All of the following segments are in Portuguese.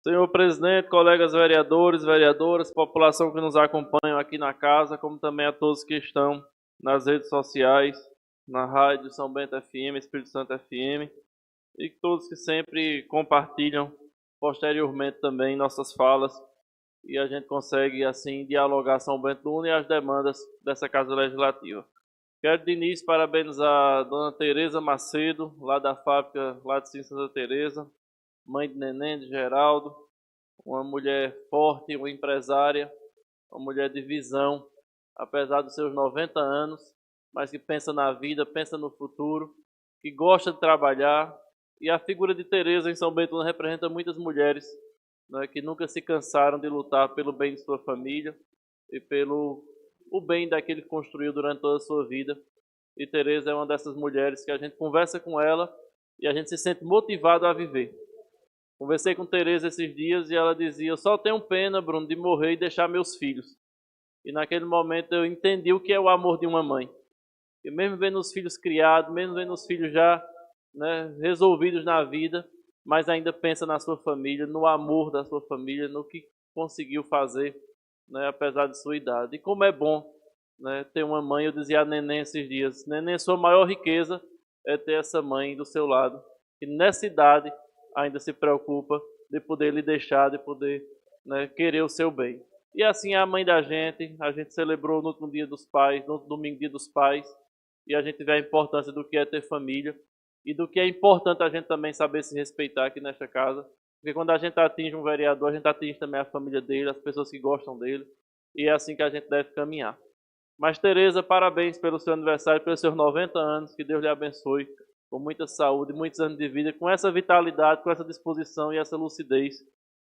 Senhor presidente, colegas vereadores, vereadoras, população que nos acompanha aqui na casa, como também a todos que estão nas redes sociais, na rádio São Bento FM, Espírito Santo FM, e todos que sempre compartilham posteriormente também nossas falas, e a gente consegue assim dialogar São Bento do Una e as demandas dessa Casa Legislativa. Quero de início parabenizar a dona Tereza Macedo, lá da fábrica lá de Santa Teresa, mãe de Neném, de Geraldo, uma mulher forte, uma empresária, uma mulher de visão, apesar dos seus 90 anos, mas que pensa na vida, pensa no futuro, que gosta de trabalhar. E a figura de Tereza em São Bento representa muitas mulheres, né, que nunca se cansaram de lutar pelo bem de sua família e pelo o bem daquele que construiu durante toda a sua vida. E Tereza é uma dessas mulheres que a gente conversa com ela e a gente se sente motivado a viver. Conversei com Tereza esses dias e ela dizia: eu só tenho pena, Bruno, de morrer e deixar meus filhos. E naquele momento eu entendi o que é o amor de uma mãe. E mesmo vendo os filhos criados, mesmo vendo os filhos já, né, resolvidos na vida, mas ainda pensa na sua família, no amor da sua família, no que conseguiu fazer, né, apesar de sua idade. E como é bom, né, ter uma mãe. Eu dizia a Neném esses dias: Neném, sua maior riqueza é ter essa mãe do seu lado, que nessa idade ainda se preocupa de poder lhe deixar, de poder, né, querer o seu bem. E assim é a mãe da gente. A gente celebrou no último dia dos pais, no domingo dia dos pais, e a gente vê a importância do que é ter família e do que é importante a gente também saber se respeitar aqui nesta casa, porque quando a gente atinge um vereador, a gente atinge também a família dele, as pessoas que gostam dele, e é assim que a gente deve caminhar. Mas Tereza, parabéns pelo seu aniversário, pelos seus 90 anos, que Deus lhe abençoe com muita saúde, muitos anos de vida, com essa vitalidade, com essa disposição e essa lucidez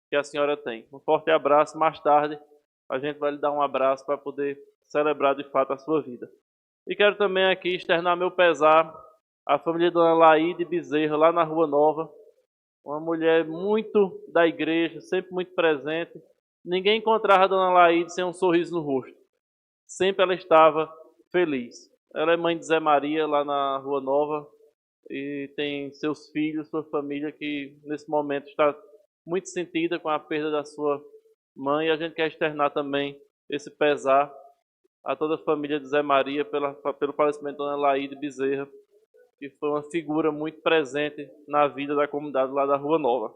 que a senhora tem. Um forte abraço. Mais tarde a gente vai lhe dar um abraço para poder celebrar de fato a sua vida. E quero também aqui externar meu pesar à família de Dona Laíde Bezerra, lá na Rua Nova, uma mulher muito da igreja, sempre muito presente. Ninguém encontrava a Dona Laíde sem um sorriso no rosto. Sempre ela estava feliz. Ela é mãe de Zé Maria, lá na Rua Nova, e tem seus filhos, sua família, que nesse momento está muito sentida com a perda da sua mãe. E a gente quer externar também esse pesar a toda a família de Zé Maria pelo falecimento da Dona Laíde Bezerra, que foi uma figura muito presente na vida da comunidade lá da Rua Nova.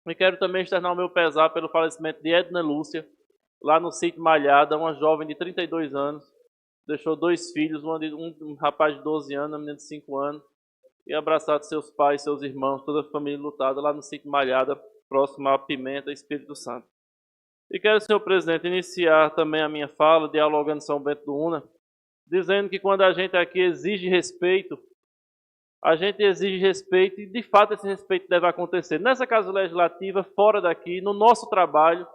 E quero também externar o meu pesar pelo falecimento de Edna Lúcia, lá no sítio Malhada, uma jovem de 32 anos, deixou 2 filhos, um rapaz de 12 anos, uma menina de 5 anos, e abraçado seus pais, seus irmãos, toda a família lutada lá no sítio Malhada, próximo a Pimenta, Espírito Santo. E quero, senhor presidente, iniciar também a minha fala, dialogando São Bento do Una, dizendo que quando a gente aqui exige respeito, a gente exige respeito e, de fato, esse respeito deve acontecer nessa Casa Legislativa, fora daqui, no nosso trabalho.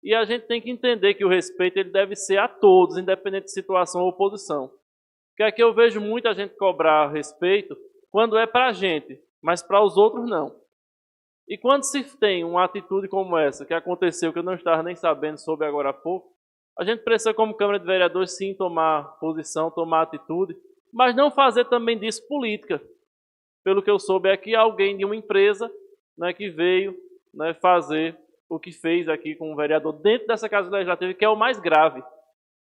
E a gente tem que entender que o respeito ele deve ser a todos, independente de situação ou oposição. Porque aqui eu vejo muita gente cobrar respeito quando é para a gente, mas para os outros não. E quando se tem uma atitude como essa, que aconteceu, que eu não estava nem sabendo sobre agora há pouco, a gente precisa, como Câmara de Vereadores, sim, tomar posição, tomar atitude, mas não fazer também disso política. Pelo que eu soube aqui, alguém de uma empresa, né, que veio, né, fazer o que fez aqui com o vereador dentro dessa Casa Legislativa, que é o mais grave,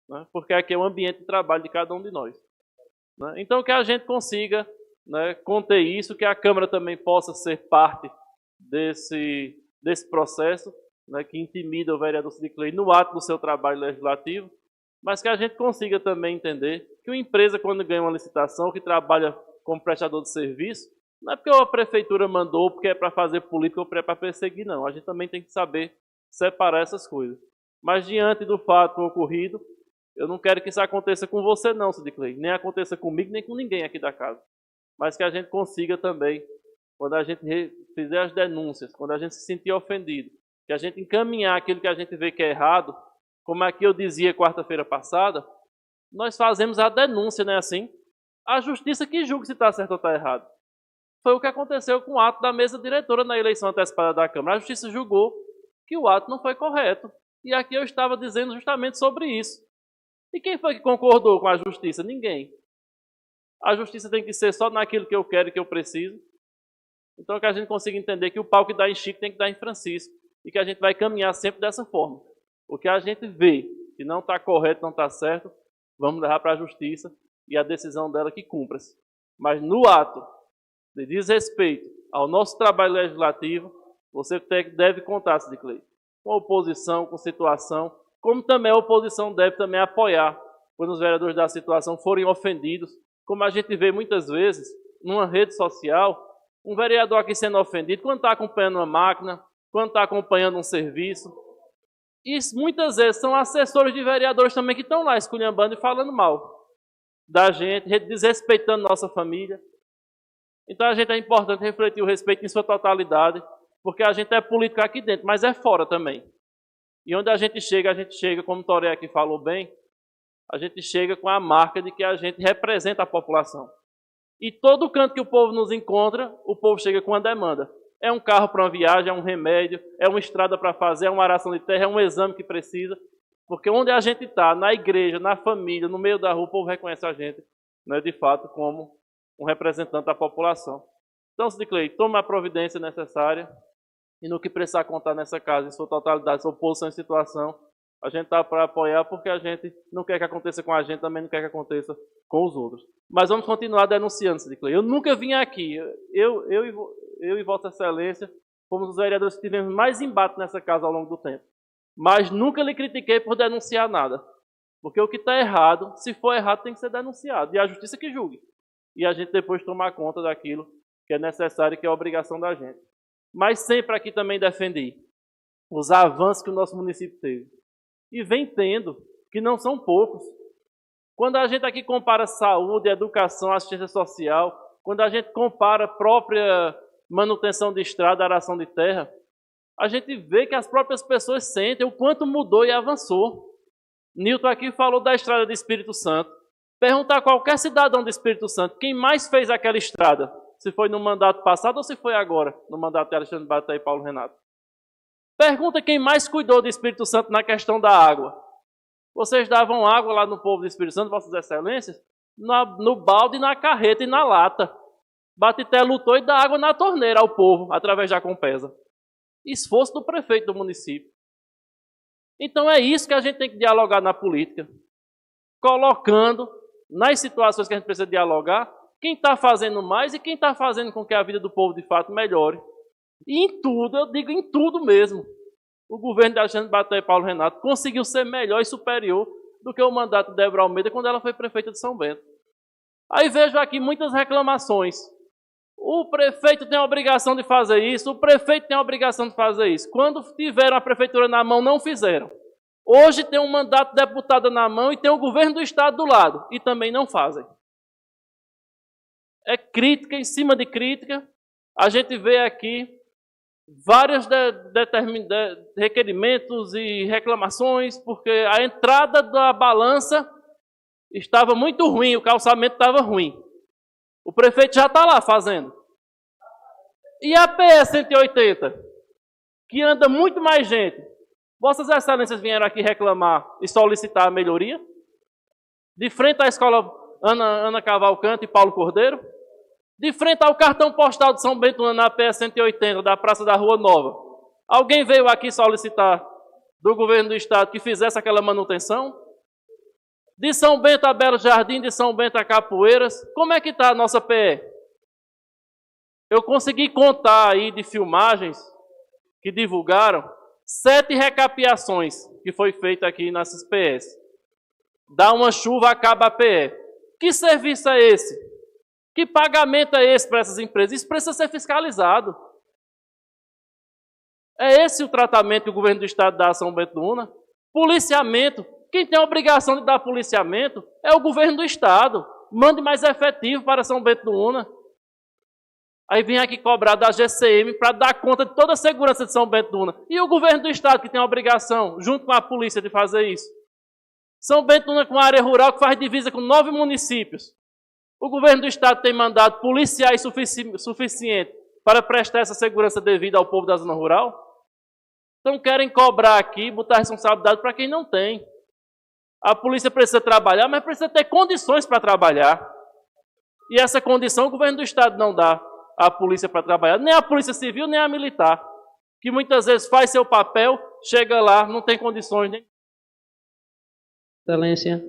né, porque aqui é o ambiente de trabalho de cada um de nós. Né? Então, que a gente consiga, né, conter isso, que a Câmara também possa ser parte desse processo, né, que intimida o vereador Sidiclei no ato do seu trabalho legislativo, mas que a gente consiga também entender que uma empresa, quando ganha uma licitação, que trabalha como prestador de serviço, não é porque a prefeitura mandou, porque é para fazer política ou é para perseguir, não. A gente também tem que saber separar essas coisas. Mas diante do fato ocorrido, eu não quero que isso aconteça com você não, Sidiclei, nem aconteça comigo, nem com ninguém aqui da casa. Mas que a gente consiga também, quando a gente fizer as denúncias, quando a gente se sentir ofendido, que a gente encaminhar aquilo que a gente vê que é errado, como aqui eu dizia quarta-feira passada, nós fazemos a denúncia, não é assim? A justiça que julga se está certo ou está errado. Foi o que aconteceu com o ato da mesa diretora na eleição antecipada da Câmara. A justiça julgou que o ato não foi correto. E aqui eu estava dizendo justamente sobre isso. E quem foi que concordou com a justiça? Ninguém. A justiça tem que ser só naquilo que eu quero e que eu preciso. Então que a gente consiga entender que o pau que dá em Chico tem que dar em Francisco. e que a gente vai caminhar sempre dessa forma. O que a gente vê que não está correto, não está certo, vamos levar para a justiça e a decisão dela que cumpra-se. Mas no ato de desrespeito ao nosso trabalho legislativo, você deve contar, Cid Clay, com oposição, com situação, como também a oposição deve também apoiar quando os vereadores da situação forem ofendidos, como a gente vê muitas vezes numa rede social, um vereador aqui sendo ofendido quando está acompanhando uma máquina, quando está acompanhando um serviço. E muitas vezes são assessores de vereadores também que estão lá esculhambando e falando mal da gente, desrespeitando nossa família. Então a gente é importante refletir o respeito em sua totalidade, porque a gente é político aqui dentro, mas é fora também. E onde a gente chega, como o Toré aqui falou bem, a gente chega com a marca de que a gente representa a população. E todo canto que o povo nos encontra, o povo chega com uma demanda. É um carro para uma viagem, é um remédio, é uma estrada para fazer, é uma aração de terra, é um exame que precisa. Porque onde a gente está, na igreja, na família, no meio da rua, o povo reconhece a gente, né, de fato, como um representante da população. Então, Cid Clay, tome a providência necessária e no que precisar contar nessa casa, em sua totalidade, sua posição e situação, a gente está para apoiar porque a gente não quer que aconteça com a gente, também não quer que aconteça com os outros. Mas vamos continuar denunciando, Cid Clay. Eu nunca vim aqui, eu e Vossa Excelência fomos os vereadores que tivemos mais embate nessa casa ao longo do tempo. Mas nunca lhe critiquei por denunciar nada. Porque o que está errado, se for errado, tem que ser denunciado. E a justiça que julgue. E a gente depois tomar conta daquilo que é necessário e que é obrigação da gente. Mas sempre aqui também defendi os avanços que o nosso município teve. E vem tendo, que não são poucos. Quando a gente aqui compara saúde, educação, assistência social, quando a gente compara a própria manutenção de estrada, aração de terra, a gente vê que as próprias pessoas sentem o quanto mudou e avançou. Nilton aqui falou da estrada de Espírito Santo. Perguntar a qualquer cidadão do Espírito Santo quem mais fez aquela estrada, se foi no mandato passado ou se foi agora, no mandato de Alexandre Batista e Paulo Renato. Pergunta quem mais cuidou do Espírito Santo na questão da água. Vocês davam água lá no povo do Espírito Santo, Vossas Excelências, no balde, na carreta e na lata. Batité lutou e dá água na torneira ao povo, através da Compesa. Esforço do prefeito do município. Então é isso que a gente tem que dialogar na política. Colocando nas situações que a gente precisa dialogar, quem está fazendo mais e quem está fazendo com que a vida do povo de fato melhore. E em tudo, eu digo em tudo mesmo, o governo de Alexandre Batista e Paulo Renato conseguiu ser melhor e superior do que o mandato de Débora Almeida quando ela foi prefeita de São Bento. Aí vejo aqui muitas reclamações. O prefeito tem a obrigação de fazer isso, o prefeito tem a obrigação de fazer isso. Quando tiveram a prefeitura na mão, não fizeram. Hoje tem um mandato de deputada na mão e tem o governo do estado do lado, e também não fazem. É crítica em cima de crítica. A gente vê aqui vários requerimentos e reclamações, porque a entrada da balança estava muito ruim, o calçamento estava ruim. O prefeito já está lá fazendo. E a PE 180, que anda muito mais gente. Vossas Excelências vieram aqui reclamar e solicitar a melhoria? De frente à escola Ana Cavalcante e Paulo Cordeiro? De frente ao cartão postal de São Bento, na PE 180, da Praça da Rua Nova. Alguém veio aqui solicitar do governo do estado que fizesse aquela manutenção? De São Bento a Belo Jardim, de São Bento a Capoeiras, como é que está a nossa PE? Eu consegui contar aí de filmagens que divulgaram 7 recapeações que foi feita aqui nessas PEs. Dá uma chuva, acaba a PE. Que serviço é esse? Que pagamento é esse para essas empresas? Isso precisa ser fiscalizado. É esse o tratamento que o governo do estado dá a São Bento do Una? Policiamento. Quem tem a obrigação de dar policiamento é o governo do estado. Mande mais efetivo para São Bento do Una. Aí vem aqui cobrar da GCM para dar conta de toda a segurança de São Bento do Una. E o governo do estado que tem a obrigação, junto com a polícia, de fazer isso? São Bento do Una com a área rural que faz divisa com 9 municípios. O governo do estado tem mandado policiais suficiente para prestar essa segurança devida ao povo da zona rural? Então querem cobrar aqui, botar responsabilidade para quem não tem. A polícia precisa trabalhar, mas precisa ter condições para trabalhar. E essa condição o governo do estado não dá à polícia para trabalhar, nem a polícia civil, nem a militar. que muitas vezes faz seu papel, chega lá, não tem condições nem... Excelência.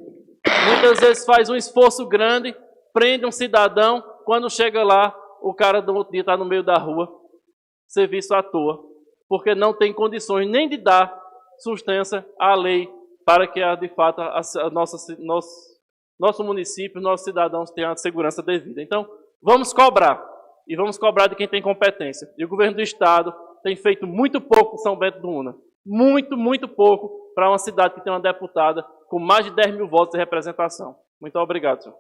Muitas vezes faz um esforço grande, prende um cidadão, quando chega lá, o cara do outro dia está no meio da rua, serviço à toa, porque não tem condições nem de dar sustância à lei para que, de fato, nosso município, nossos cidadãos tenham a segurança devida. Então, vamos cobrar, e vamos cobrar de quem tem competência. E o governo do Estado tem feito muito pouco em São Bento do Una. Muito pouco para uma cidade que tem uma deputada com mais de 10 mil votos de representação. Muito obrigado, senhor.